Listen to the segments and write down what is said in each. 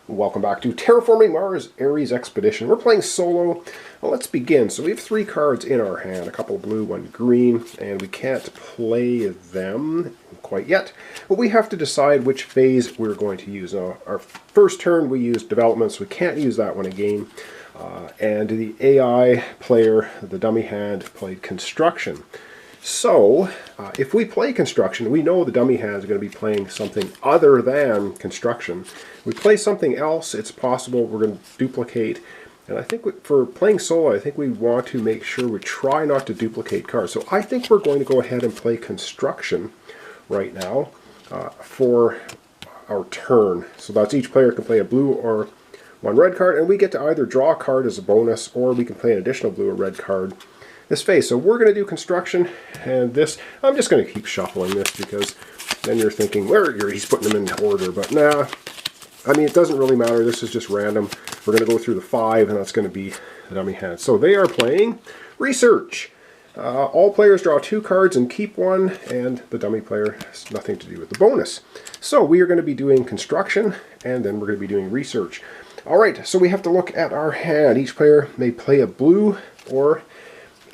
Welcome back to Terraforming Mars Ares Expedition. We're playing solo. Well, let's begin. So we have 3 cards in our hand, a couple blue, 1 green, and we can't play them quite yet. But we have to decide which phase we're going to use. Now, our first turn we used development, so we can't use that one again. And the AI player, the dummy hand, played construction. So, if we play construction, we know the dummy hand is going to be playing something other than construction. If we play something else, it's possible we're going to duplicate. And I think for playing solo, I think we want to make sure we try not to duplicate cards. So I think we're going to go ahead and play construction right now for our turn. So that's each player can play a blue or 1 red card, and we get to either draw a card as a bonus, or we can play an additional blue or red card this phase. So we're going to do construction, and this, I'm just going to keep shuffling this because then you're thinking, he's putting them in order, but nah, I mean, it doesn't really matter. This is just random. We're going to go through the 5, and that's going to be the dummy hand. So they are playing research. All players draw 2 cards and keep 1, and the dummy player has nothing to do with the bonus. So we are going to be doing construction, and then we're going to be doing research. All right, so we have to look at our hand. Each player may play a blue or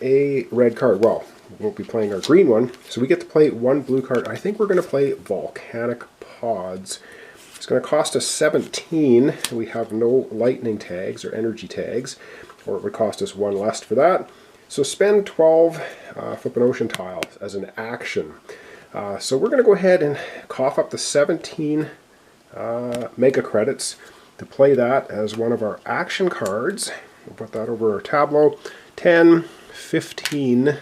a red card. Well, we won't be playing our green one, so we get to play 1 blue card. I think we're going to play volcanic pods. It's going to cost us 17. We have no lightning tags or energy tags, or it would cost us 1 less for that. So spend 12 flip an ocean tiles as an action. So we're going to go ahead and cough up the 17 mega credits to play that as one of our action cards. We'll put that over our tableau. 10, 15,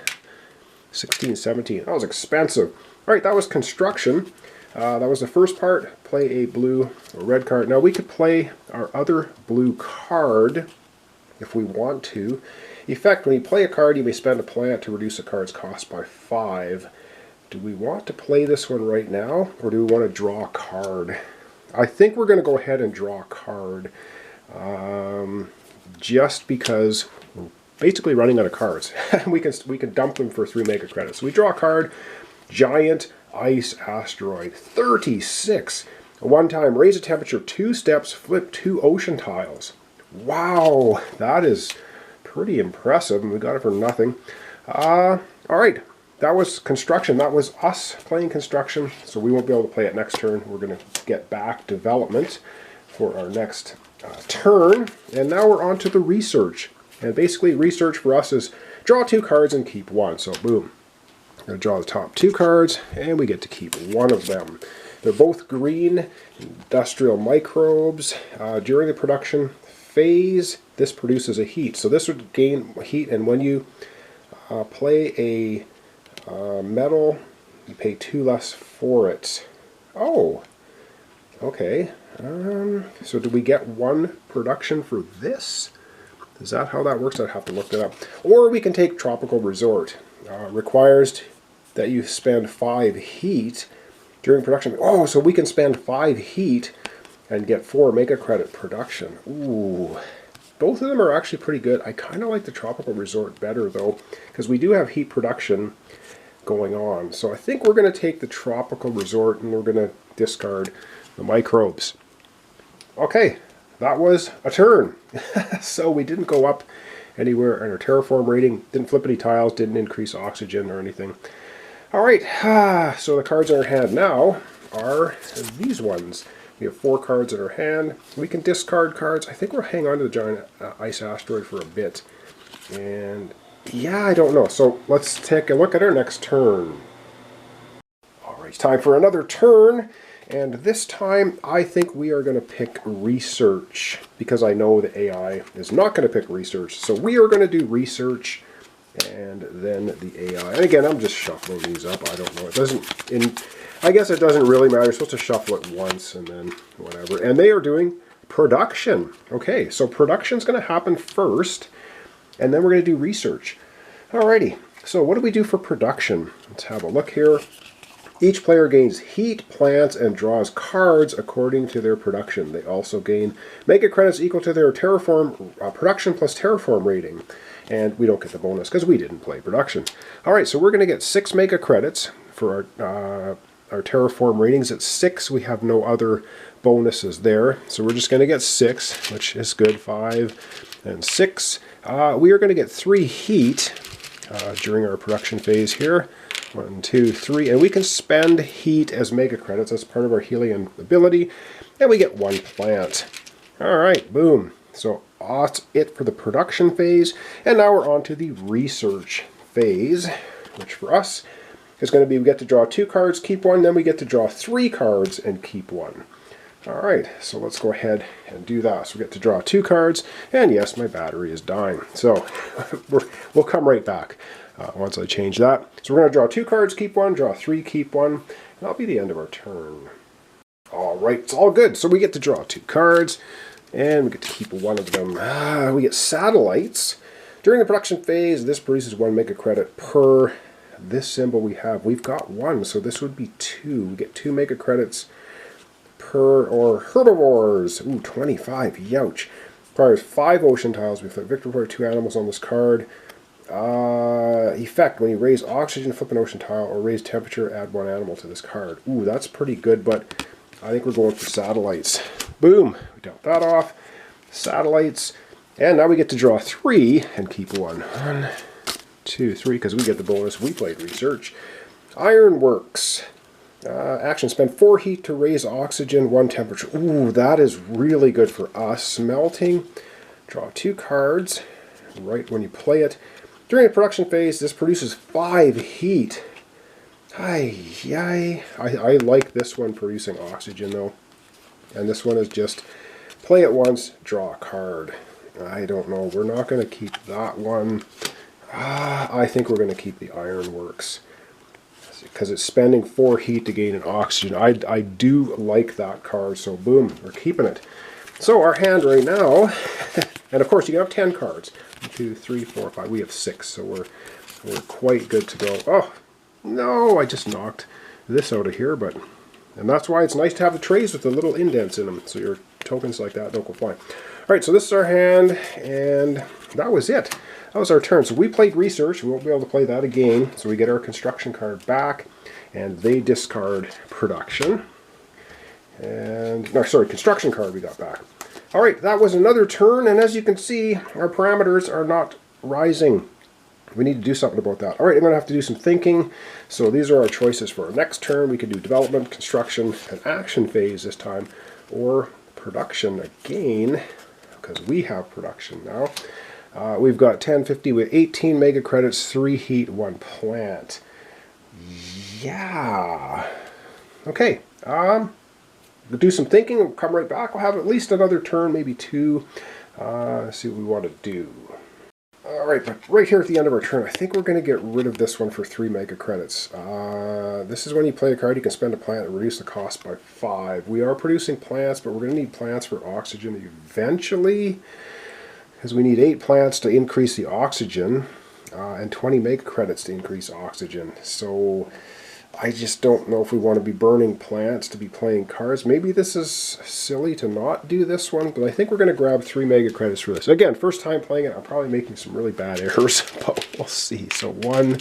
16, 17. That was expensive. All right, that was construction. That was the first part. Play a blue or red card. Now we could play our other blue card if we want to. In fact, when you play a card, you may spend a plant to reduce a card's cost by 5. Do we want to play this one right now, or do we want to draw a card? I think we're going to go ahead and draw a card, just because we're basically running out of cards. we can dump them for 3 mega credits. So we draw a card, Giant Ice Asteroid, 36. One time, raise a temperature 2 steps, flip 2 ocean tiles. Wow, that is pretty impressive, and we got it for nothing. All right, that was construction. That was us playing construction, so we won't be able to play it next turn. We're going to get back development for our next turn, and now we're on to the research. And basically, research for us is draw 2 cards and keep 1. So boom, I'm going to draw the top 2 cards, and we get to keep 1 of them. They're both green, industrial microbes. During the production phase, this produces a heat. So this would gain heat, and when you play a metal, you pay 2 less for it. Oh, okay. So do we get 1 production for this? Is that how that works? I'd have to look that up. Or we can take Tropical Resort. Requires that you spend 5 heat during production. Oh, so we can spend 5 heat and get 4 mega credit production. Ooh. Both of them are actually pretty good. I kind of like the Tropical Resort better, though, because we do have heat production going on. So I think we're going to take the Tropical Resort, and we're going to discard the microbes. Okay, that was a turn. So we didn't go up anywhere in our terraform rating, didn't flip any tiles, didn't increase oxygen or anything. All right, so the cards in our hand now are these ones. We have 4 cards in our hand. We can discard cards. I think we'll hang on to the Giant Ice Asteroid for a bit. And yeah, I don't know. So let's take a look at our next turn. All right, it's time for another turn. And this time, I think we are going to pick research, because I know the AI is not going to pick research. So we are going to do research, and then the AI. And again, I'm just shuffling these up. I don't know. It doesn't. I guess it doesn't really matter. You're supposed to shuffle it once, and then whatever. And they are doing production. Okay, so production's going to happen first, and then we're going to do research. Alrighty. So what do we do for production? Let's have a look here. Each player gains heat, plants, and draws cards according to their production. They also gain mega credits equal to their terraform production plus terraform rating. And we don't get the bonus because we didn't play production. All right, so we're going to get 6 mega credits for our our Terraform ratings at 6. We have no other bonuses there, so we're just going to get 6, which is good. 5 and 6. We are going to get 3 heat during our production phase here. 1, 2, 3, and we can spend heat as mega credits. That's part of our Helion ability, and we get 1 plant. All right, boom. So that's it for the production phase, and now we're on to the research phase, which for us is going to be we get to draw 2 cards, keep 1, then we get to draw 3 cards and keep 1. All right, so let's go ahead and do that. So we get to draw 2 cards, and yes, my battery is dying. So we'll come right back once I change that. So we're going to draw 2 cards, keep 1, draw 3, keep 1, and that'll be the end of our turn. All right, it's all good. So we get to draw 2 cards, and we get to keep 1 of them. We get satellites. During the production phase, this produces 1 mega credit per this symbol we have. We've got 1, so this would be 2. We get 2 mega credits per, or herbivores. Ooh, 25, youch. Requires 5 ocean tiles. We flip victory for 2 animals on this card. Effect, when you raise oxygen, flip an ocean tile, or raise temperature, add 1 animal to this card. Ooh, that's pretty good, but I think we're going for satellites. Boom, we dealt that off. Satellites, and now we get to draw 3 and keep 1. 1, 2, 3, because we get the bonus. We played research. Ironworks. Action, spend 4 heat to raise oxygen, 1 temperature. Ooh, that is really good for us. Smelting, draw 2 cards right when you play it. During the production phase, this produces 5 heat. I like this one producing oxygen though. And this one is just play it once, draw a card. I don't know. We're not going to keep that one. I think we're going to keep the Ironworks, because it's spending 4 heat to gain an oxygen. I do like that card, so boom, we're keeping it. So our hand right now, and of course you can have 10 cards. 1, 2, 3, 4, 5. We have 6, so we're quite good to go. Oh no, I just knocked this out of here, and that's why it's nice to have the trays with the little indents in them, so your tokens like that don't go flying. All right, so this is our hand, and that was it. That was our turn. So we played research. We won't be able to play that again. So we get our construction card back, and they discard production. And no, sorry, construction card we got back. All right, that was another turn, and as you can see, our parameters are not rising. We need to do something about that. All right, I'm going to have to do some thinking. So these are our choices for our next turn. We could do development, construction, and action phase this time, or production again, because we have production now. We've got 10, 50 with 18 mega credits, 3 heat, 1 plant. Yeah. Okay. We'll do some thinking. We'll come right back. We'll have at least another turn, maybe 2. See what we want to do. Alright, but right here at the end of our turn, I think we're going to get rid of this one for 3 mega credits. This is when you play a card, you can spend a plant and reduce the cost by 5. We are producing plants, but we're going to need plants for oxygen eventually, because we need 8 plants to increase the oxygen, and 20 mega credits to increase oxygen. So I just don't know if we want to be burning plants to be playing cards. Maybe this is silly to not do this one, but I think we're going to grab 3 mega credits for this. Again, first time playing it, I'm probably making some really bad errors, but we'll see. So 1,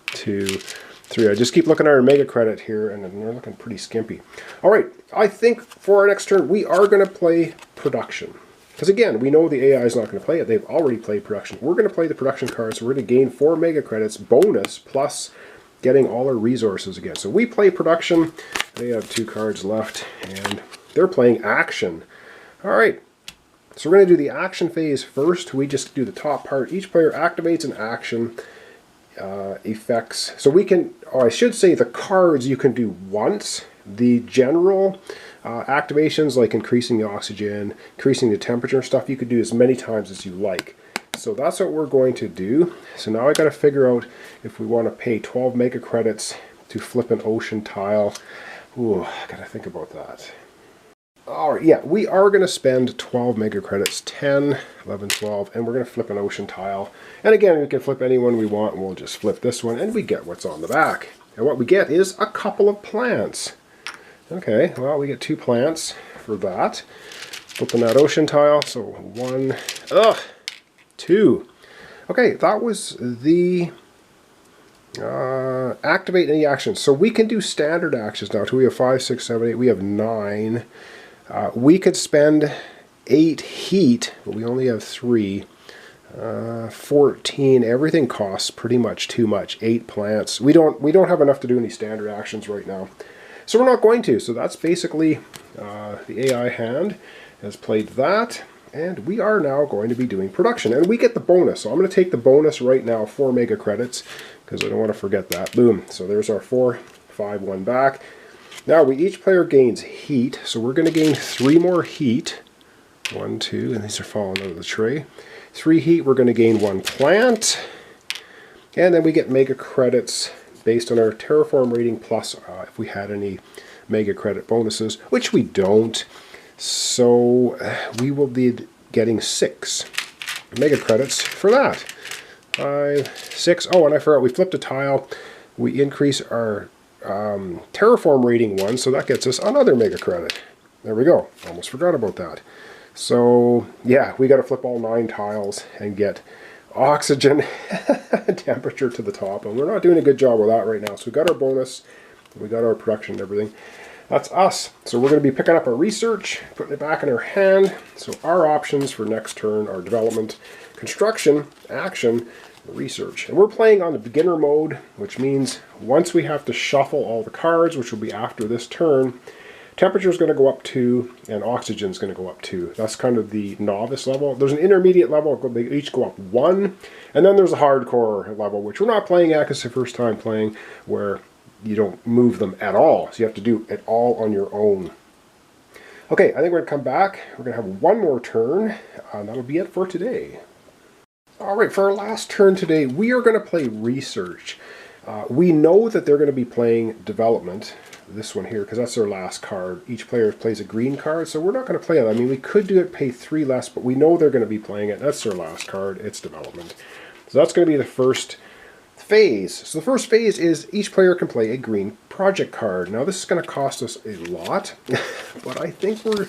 2, 3. I just keep looking at our mega credit here, and they're looking pretty skimpy. All right, I think for our next turn, we are going to play production. Because again, we know the AI is not going to play it. They've already played production. We're going to play the production card, so we're going to gain 4 mega credits bonus plus getting all our resources again. So we play production. They have 2 cards left, and they're playing action. All right, so we're going to do the action phase first. We just do the top part. Each player activates an action effects. So we can, or I should say the cards you can do once. The general activations, like increasing the oxygen, increasing the temperature and stuff, you could do as many times as you like. So that's what we're going to do. So now I got to figure out if we want to pay 12 mega credits to flip an ocean tile. Ooh, I got to think about that. All right, yeah, we are going to spend 12 mega credits, 10, 11, 12, and we're going to flip an ocean tile. And again, we can flip any one we want, and we'll just flip this one, and we get what's on the back. And what we get is a couple of plants. Okay, well, we get 2 plants for that. Flipping that ocean tile, so 1, 2. Okay, that was the activate any actions. So we can do standard actions now. So we have 5, 6, 7, 8. We have 9. We could spend 8 heat, but we only have 3. 14. Everything costs pretty much too much. 8 plants. We don't have enough to do any standard actions right now, so we're not going to. So that's basically the AI hand has played that, and we are now going to be doing production, and we get the bonus. So I'm going to take the bonus right now, 4 mega credits, because I don't want to forget that. Boom. So there's our 4, 5, 1 back. Now each player gains heat, so we're going to gain 3 more heat. 1, 2, and these are falling out of the tray. 3 heat, we're going to gain 1 plant, and then we get mega credits based on our Terraform rating plus if we had any mega credit bonuses, which we don't. So we will be getting 6 mega credits for that. 5, 6. Oh, and I forgot, we flipped a tile. We increase our Terraform rating 1, so that gets us another mega credit. There we go. Almost forgot about that. So yeah, we got to flip all 9 tiles and get oxygen temperature to the top, and we're not doing a good job with that right now. So we got our bonus, we got our production and everything. That's us. So we're going to be picking up our research, putting it back in our hand. So our options for next turn are development, construction, action, research. And we're playing on the beginner mode, which means once we have to shuffle all the cards, which will be after this turn, temperature is going to go up 2, and oxygen is going to go up 2. That's kind of the novice level. There's an intermediate level, they each go up 1, and then there's a hardcore level, which we're not playing at because it's the first time playing, where you don't move them at all. So you have to do it all on your own. Okay, I think we're going to come back. We're going to have one more turn, and that'll be it for today. Alright, for our last turn today, we are going to play research. We know that they're going to be playing development, this one here, because that's their last card. Each player plays a green card, so we're not going to play it. I mean, we could do it, pay 3 less, but we know they're going to be playing it. That's their last card. It's development. So that's going to be the first phase. So the first phase is each player can play a green project card. Now this is going to cost us a lot, but I think we're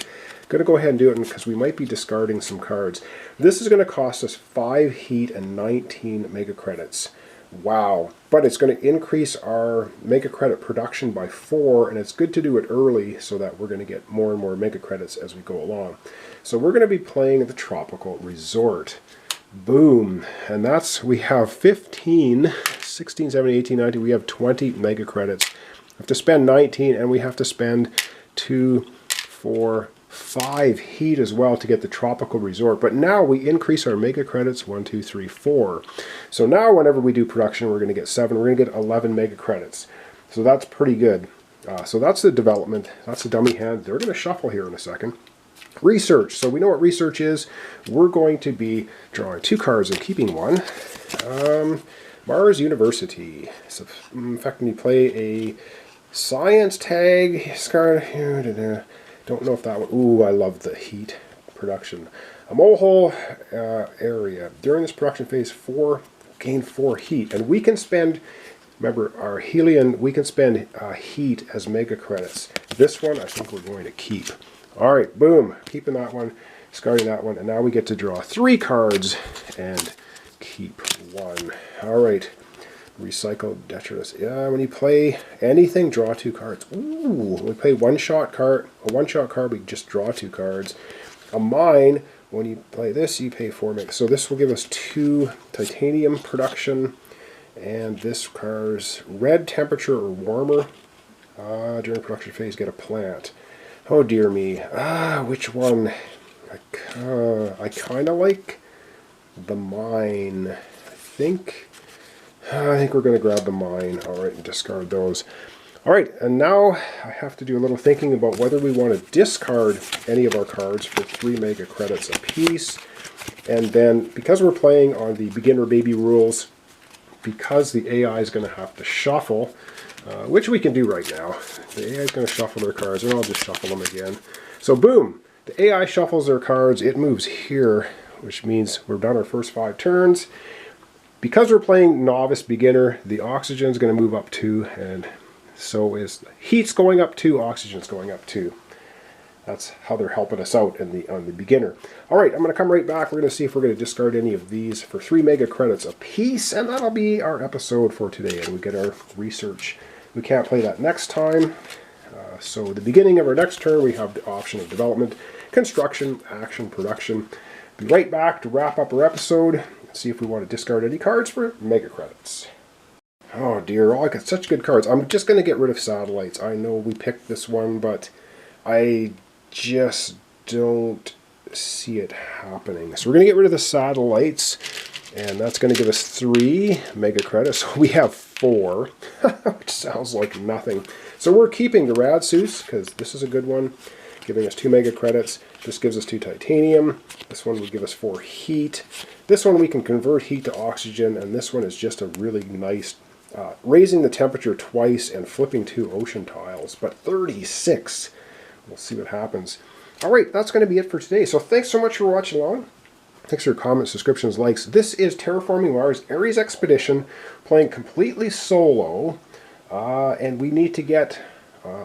going to go ahead and do it because we might be discarding some cards. This is going to cost us 5 heat and 19 mega credits. Wow. But it's going to increase our mega credit production by 4, and it's good to do it early so that we're going to get more and more mega credits as we go along. So we're going to be playing the Tropical Resort. Boom. And that's, we have 15, 16, 17, 18, 19, we have 20 mega credits. We have to spend 19, and we have to spend 2, 4, 5 heat as well to get the Tropical Resort. But now we increase our mega credits 1, 2, 3, 4. So now whenever we do production, we're going to get 7. We're going to get 11 mega credits. So that's pretty good. So that's the development. That's the dummy hand. They're going to shuffle here in a second. Research. So we know what research is. We're going to be drawing 2 cards and keeping 1. Mars University. So in fact, when you play a science tag, card here, don't know if that one. Ooh, I love the heat production. A molehole area. During this production phase, gain 4 heat. And we can spend, remember, our Helion, we can spend heat as mega credits. This one, I think we're going to keep. Alright, boom. Keeping that one, discarding that one. And now we get to draw 3 cards and keep 1. Alright. Recycled detritus. Yeah, when you play anything, draw 2 cards. Ooh, when we play a one-shot card, we just draw 2 cards. A mine, when you play this, you pay 4 mega. So this will give us 2 titanium production, and this card's red temperature or warmer. During production phase, get a plant. Oh dear me. Which one? I kind of like the mine. I think we're going to grab the mine, alright, and discard those. Alright, and now I have to do a little thinking about whether we want to discard any of our cards for 3 mega credits apiece. And then, because we're playing on the beginner baby rules, because the AI is going to have to shuffle, which we can do right now. The AI is going to shuffle their cards, and I'll just shuffle them again. So boom, the AI shuffles their cards, it moves here, which means we've done our first 5 turns. Because we're playing novice beginner, the oxygen is going to move up 2, and so is heat's going up 2, oxygen's going up 2. that's how they're helping us out on the beginner. All right, I'm going to come right back. We're going to see if we're going to discard any of these for 3 mega credits a piece, and that'll be our episode for today. And we get our research. We can't play that next time. So the beginning of our next turn, we have the option of development, construction, action, production. Be right back to wrap up our episode. See if we want to discard any cards for mega credits. Oh dear, I got such good cards. I'm just going to get rid of satellites. I know we picked this one, but I just don't see it happening. So we're going to get rid of the satellites, and that's going to give us 3 mega credits. So we have 4, which sounds like nothing. So we're keeping the Radsus, because this is a good one, giving us 2 mega credits. This gives us 2 titanium. This one would give us 4 heat. This one we can convert heat to oxygen, and this one is just a really nice, raising the temperature twice and flipping 2 ocean tiles, but 36. We'll see what happens. All right, that's going to be it for today. So thanks so much for watching along. Thanks for your comments, subscriptions, likes. This is Terraforming Mars Ares Expedition, playing completely solo, and we need to get,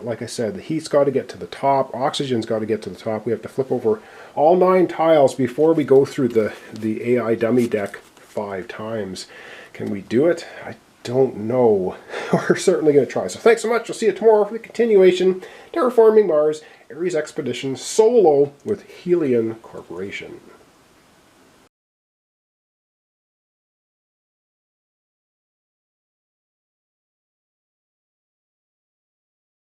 like I said, the heat's got to get to the top, oxygen's got to get to the top. We have to flip over all 9 tiles before we go through the AI dummy deck 5 times. Can we do it? I don't know. We're certainly going to try. So thanks so much. We'll see you tomorrow for the continuation. Terraforming Mars Ares Expedition solo with Helion Corporation.